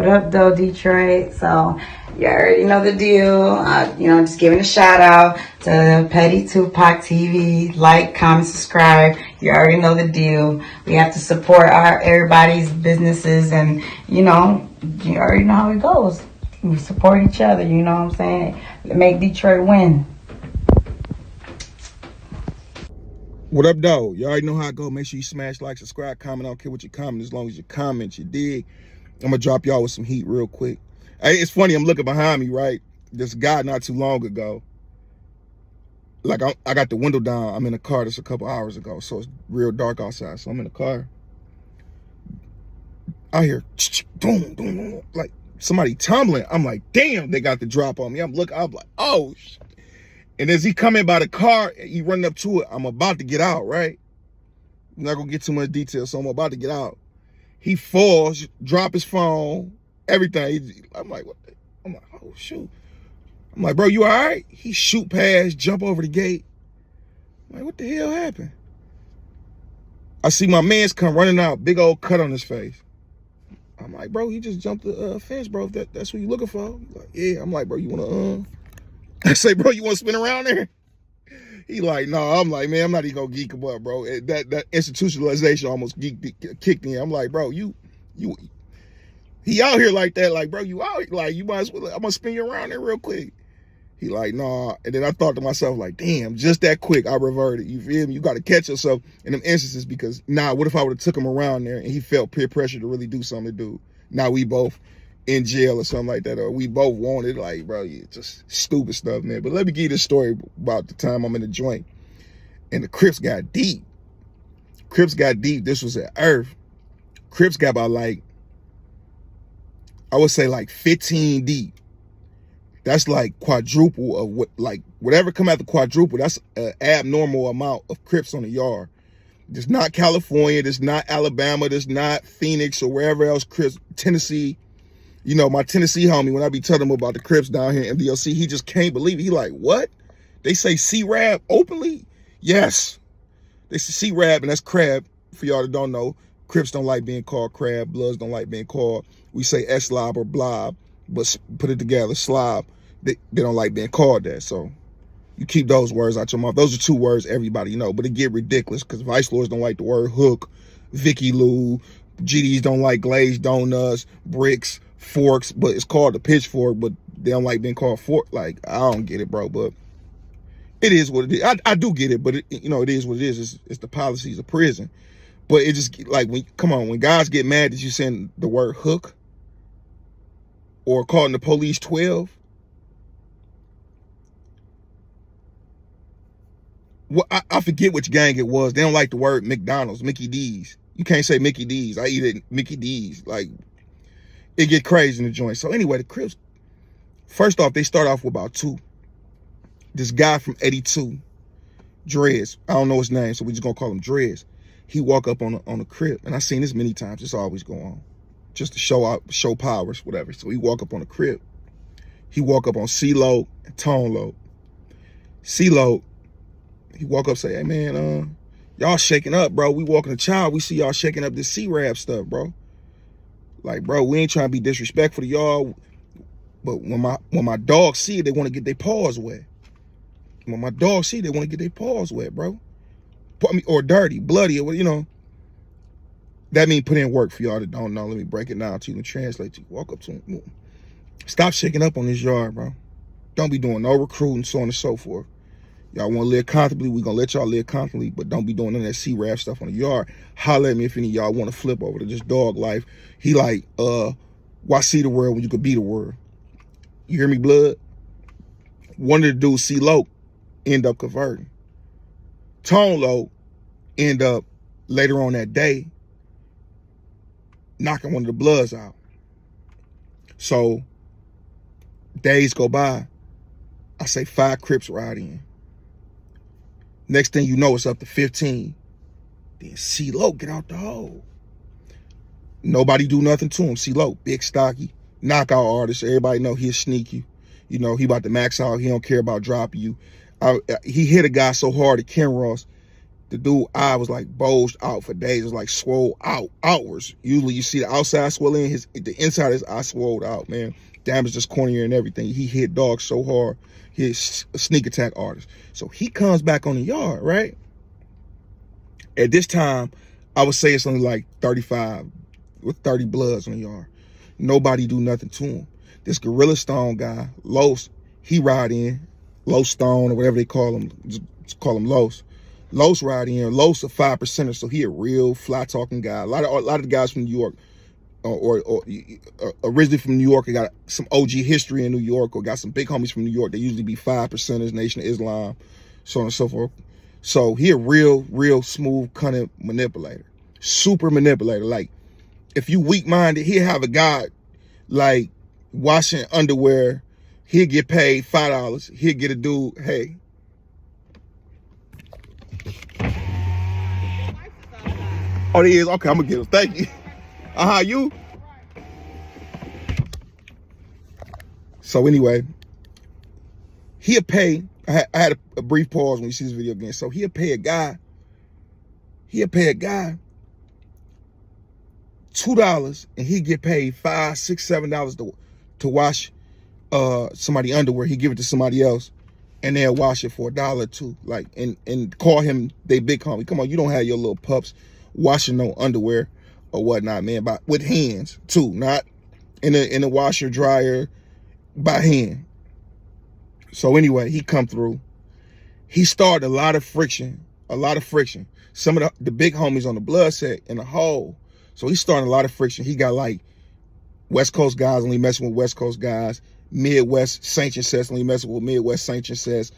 What up, though, Detroit? So, you already know the deal. Just giving a shout out to Petty Tupac TV. Like, comment, subscribe. You already know the deal. We have to support everybody's businesses, and you already know how it goes. We support each other. You know what I'm saying? Make Detroit win. What up, though? You already know how I go. Make sure you smash like, subscribe, comment. I don't care what you comment, as long as you comment, you dig. I'm gonna drop y'all with some heat real quick. Hey, it's funny, I'm looking behind me, right? This guy not too long ago, like I got the window down. I'm in a car just a couple hours ago, so it's real dark outside. So I'm in the car. I hear boom, boom, boom, like somebody tumbling. I'm like, damn, they got the drop on me. I'm like, oh shit. And as he coming by the car, he running up to it. I'm about to get out, right? I'm not gonna get too much detail, so I'm about to get out. He falls, drop his phone, everything. I'm like, what? I'm like, oh shoot. I'm like, bro, you all right? He shoot past, jump over the gate. I'm like, what the hell happened? I see my man's come running out, big old cut on his face. I'm like, bro, he just jumped the fence, bro. That's what you looking for? He's like, yeah. I'm like, bro, you wanna I say, bro, you wanna spin around there? He like, no. I'm like, man, I'm not even gonna geek him up, bro. That institutionalization almost kicked in. I'm like, bro, you he out here like that, like, bro, you out here, like, you might as well, I'm gonna spin you around there real quick. He like, nah. And then I thought to myself, like, damn, just that quick, I reverted. You feel me? You gotta catch yourself in them instances, because what if I would have took him around there and he felt peer pressure to really do something to do? Now we both in jail or something like that, or we both wanted, like, bro, just stupid stuff, man. But let me give you this story about the time I'm in the joint and the Crips got deep. Crips got deep. This was at Earth. Crips got about, like, I would say like 15 deep. That's like quadruple of what, like, whatever come out the quadruple, that's an abnormal amount of Crips on the yard. There's not California, there's not Alabama, there's not Phoenix or wherever else Crips, Tennessee. You know, my Tennessee homie, when I be telling him about the Crips down here in MDLC, he just can't believe it. He like, what? They say C-Rab openly? Yes. They say C-Rab, and that's crab. For y'all that don't know, Crips don't like being called crab. Bloods don't like being called, we say S-Lob or Blob, but put it together, slob. They don't like being called that. So you keep those words out your mouth. Those are two words everybody know, but it get ridiculous because vice lords don't like the word hook, Vicky Lou, GDs don't like glazed donuts, bricks, forks, but it's called a pitchfork, but they don't like being called fork. Like, I don't get it, bro, but it is what it is. I do get it, but it is what it is. It's the policies of prison. But it just, like, when guys get mad that you saying the word hook or calling the police 12, I forget which gang it was. They don't like the word McDonald's, Mickey D's. You can't say Mickey D's. I eat it Mickey D's. Like, it get crazy in the joint. So anyway, the Crips, first off, they start off with about two. This guy from 82, Dreads. I don't know his name, so we just gonna call him Dreads. He walk up on a Crip, and I've seen this many times. It's always go on, just to show powers, whatever. So he walk up on a Crip. He walk up on C-Lo and Tone Lo. C-Lo, he walk up, say, hey man, y'all shaking up, bro. We walking the child, we see y'all shaking up this C-Rab stuff, bro. Like, bro, we ain't trying to be disrespectful to y'all, but when my dogs see it, they want to get their paws wet. When my dogs see it, they want to get their paws wet, bro. Or dirty, bloody, or you know. That mean put in work for y'all that don't know. Let me break it down to you and translate to you. Walk up to him. Stop shaking up on this yard, bro. Don't be doing no recruiting, so on and so forth. Y'all want to live comfortably, we gonna let y'all live comfortably, but don't be doing none of that C-Rab stuff on the yard. Holler at me if any of y'all want to flip over to this dog life. He like, why see the world when you could be the world? You hear me, blood? One of the dudes, C-Lo, end up converting. Tone Lo end up later on that day knocking one of the Bloods out. So days go by. I say 5 Crips ride in. Next thing you know, it's up to 15. Then C-Lo get out the hole. Nobody do nothing to him. C-Lo, big stocky, knockout artist. Everybody know he'll sneak you. You know, he about to max out. He don't care about dropping you. He hit a guy so hard at Ken Ross. The dude eye was like bulged out for days. It was like swole outwards. Usually you see the outside swelling, the inside of his eye swelled out, man. Damaged his cornea and everything. He hit dogs so hard. He's a sneak attack artist. So he comes back on the yard, right? At this time, I would say it's only like 35 with 30 bloods on the yard. Nobody do nothing to him. This Gorilla Stone guy, Los, he ride in. Los Stone or whatever they call him. Just call him Los. Los ride in. Los a 5%er, so he a real fly talking guy. A lot of the guys from New York or originally from New York, got some OG history in New York, or got some big homies from New York. They usually be 5%ers, Nation of Islam, so on and so forth. So he a real smooth, cunning manipulator. Super manipulator. Like, if you weak-minded, he'll have a guy like washing underwear. He'll get paid $5. He'll get a dude, hey. Oh, he is? Okay, I'm gonna get him. Thank you. You? So anyway, he'll pay. I had a brief pause when you see this video again. So he'll pay a guy $2 and he'll get paid $5, $6, $7 to wash somebody underwear. He give it to somebody else and they'll wash it for $1 or $2. Like, and call him they big homie. Come on, you don't have your little pups washing no underwear or whatnot, man. With hands too, not in a washer dryer, by hand. So anyway, he come through. He started a lot of friction. Some of the big homies on the blood set in the hole. So he started a lot of friction. He got like West Coast guys only messing with West Coast guys. Midwest sanction sets only messing with Midwest sanction sets.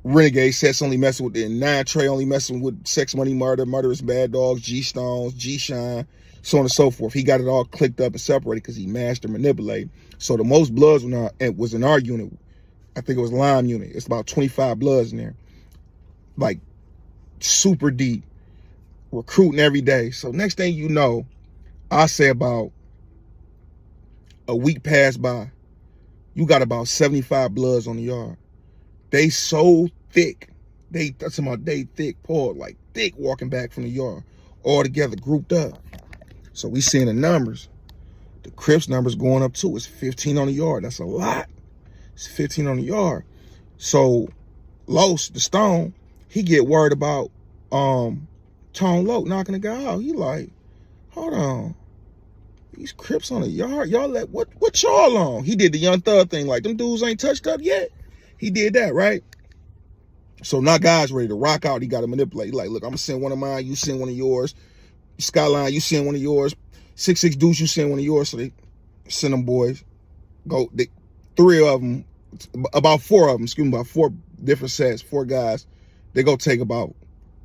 Renegade sets only messing with the 9 Trey only messing with Sex Money Murder, Murderous Bad Dogs, G Stones, G Shine, so on and so forth. He got it all clicked up and separated because he mastered manipulating. So the most bloods was in our unit. I think it was Lime unit. It's about 25 bloods in there. Like, super deep. Recruiting every day. So next thing you know, I say about a week passed by, you got about 75 bloods on the yard. They so thick. That's about they thick, Paul, like thick walking back from the yard. All together, grouped up. So we seeing the numbers. The Crips numbers going up too. It's 15 on the yard. That's a lot. It's 15 on the yard. So Los, the Stone, he get worried about Tone Loc knocking the guy out. He like, hold on. These Crips on the yard, y'all let what y'all on? He did the Young Thug thing, like them dudes ain't touched up yet. He did that, right? So now guys ready to rock out. He got to manipulate. He like, look, I'm gonna send one of mine, you send one of yours. Skyline, you send one of yours. 6'6" dudes, you send one of yours. So they send them boys. Three of them, about 4 of them, excuse me, about 4 different sets, 4 guys. They go take about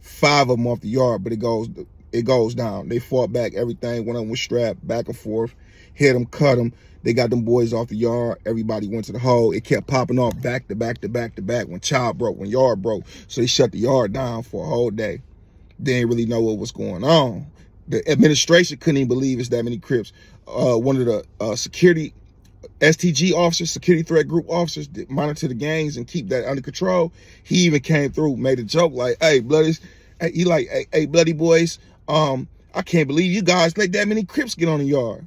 5 of them off the yard, but it goes down. They fought back, everything. One of them was strapped back and forth, hit them, cut them. They got them boys off the yard. Everybody went to the hole. It kept popping off back to back to back to back when yard broke. So they shut the yard down for a whole day. They didn't really know what was going on. The administration couldn't even believe it's that many Crips. One of the security STG officers, security threat group officers that monitor the gangs and keep that under control, he even came through, made a joke like, hey, bloodies, he like, hey, bloody boys, I can't believe you guys let that many Crips get on the yard.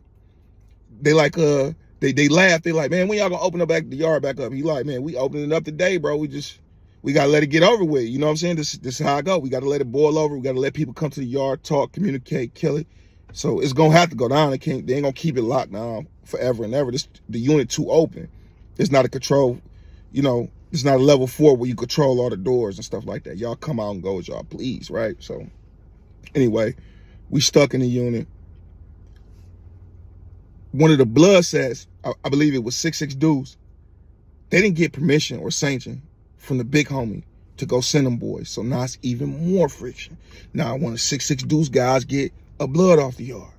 They like, they laughed. They like, man, when y'all gonna open up the yard back up? He like, man, we opening it up today, bro. We gotta let it get over with. You know what I'm saying? This is how I go. We gotta let it boil over. We gotta let people come to the yard, talk, communicate, kill it. So it's gonna have to go down. They ain't gonna keep it locked down forever and ever. The unit too open. It's not a control, it's not a level 4 where you control all the doors and stuff like that. Y'all come out and go as y'all please, right? So anyway, we stuck in the unit. One of the blood sets, I believe it was 6'6" dudes, they didn't get permission or sanction from the big homie to go send them boys. So now it's even more friction. Now one of the 6'6" dudes guys get a blood off the yard.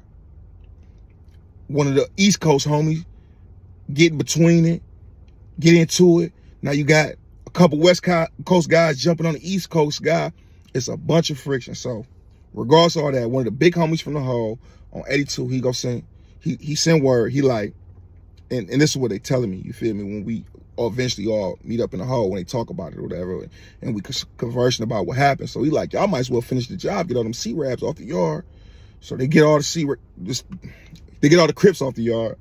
One of the East Coast homies get between it, get into it. Now you got a couple West Coast guys jumping on the East Coast guy. It's a bunch of friction. So regardless of all that, one of the big homies from the hole on 82, he go send, he sent word. He like, and this is what they telling me, you feel me? or eventually all meet up in the hall when they talk about it or whatever, and we conversing about what happened. So he like, y'all might as well finish the job, get all them C-Rabs off the yard. So they get all the they get all the Crips off the yard.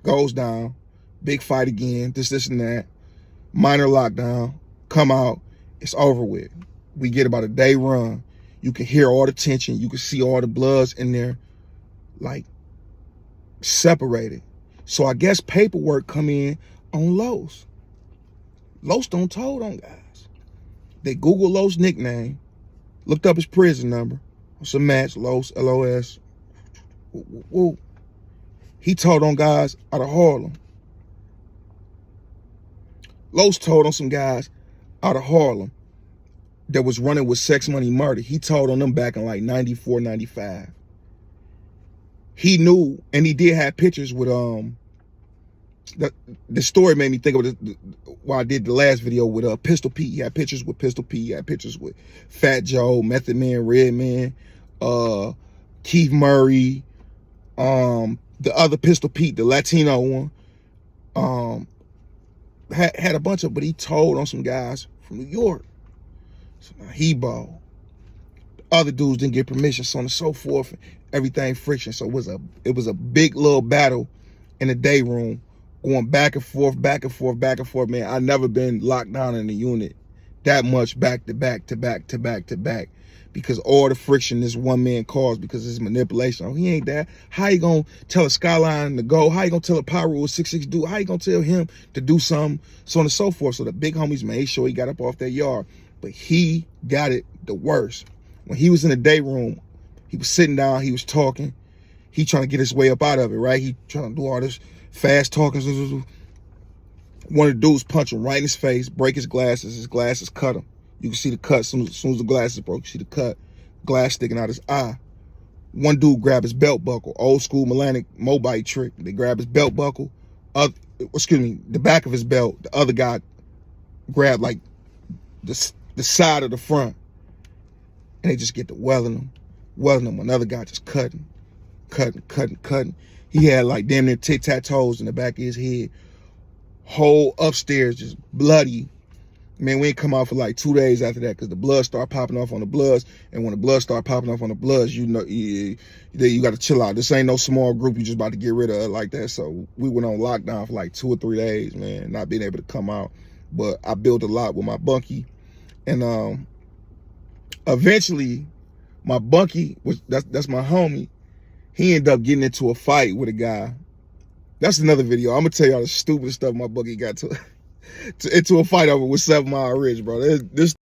Goes down, big fight again, this and that. Minor lockdown, come out, it's over with. We get about a day run. You can hear all the tension. You can see all the bloods in there, like, separated. So I guess paperwork come in on Los. Los don't told on guys. They Googled Los' nickname, looked up his prison number. It's a match, Los, L-O-S. Woo. He told on guys out of Harlem. Los told on some guys out of Harlem that was running with Sex Money Murder. He told on them back in like 94, 95. He knew, and he did have pictures with, the story made me think of why I did the last video with Pistol Pete. He had pictures with Pistol Pete. He had pictures with Fat Joe, Method Man, Redman, Keith Murray, the other Pistol Pete, the Latino one. Had a bunch of, but he told on some guys from New York. So now he balled. Other dudes didn't get permission, so on and so forth, and everything friction. So it was a big little battle in the day room, going back and forth, man. I never been locked down in a unit that much back to back, because all the friction this one man caused because of his manipulation. Oh, he ain't that. How you gonna tell a Skyline to go? How you gonna tell a Power Rule 66 do? How you gonna tell him to do something? So on and so forth. So the big homies made sure he got up off that yard, but he got it the worst. When he was in the day room, he was sitting down, he was talking. He trying to get his way up out of it, right? He trying to do all this fast talking. One of the dudes punch him right in his face, break his glasses cut him. You can see the cut as soon as the glasses broke. You see the cut, glass sticking out his eye. One dude grabbed his belt buckle, old school Melanic Mobite trick. They grab his belt buckle, the back of his belt. The other guy grabbed like the side of the front, and they just get to welling him. Another guy just cutting. He had like damn near tic-tac-toes in the back of his head. Whole upstairs just bloody. Man, we ain't come out for like 2 days after that because the blood started popping off on the bloods. And when the blood started popping off on the bloods, you know, you got to chill out. This ain't no small group you just about to get rid of like that. So we went on lockdown for like 2 or 3 days, man, not being able to come out. But I built a lot with my bunkie. And eventually, my bunkie, that's my homie, he ended up getting into a fight with a guy. That's another video. I'm going to tell y'all the stupidest stuff my bunkie got into a fight over with 7 Mile Ridge, bro. This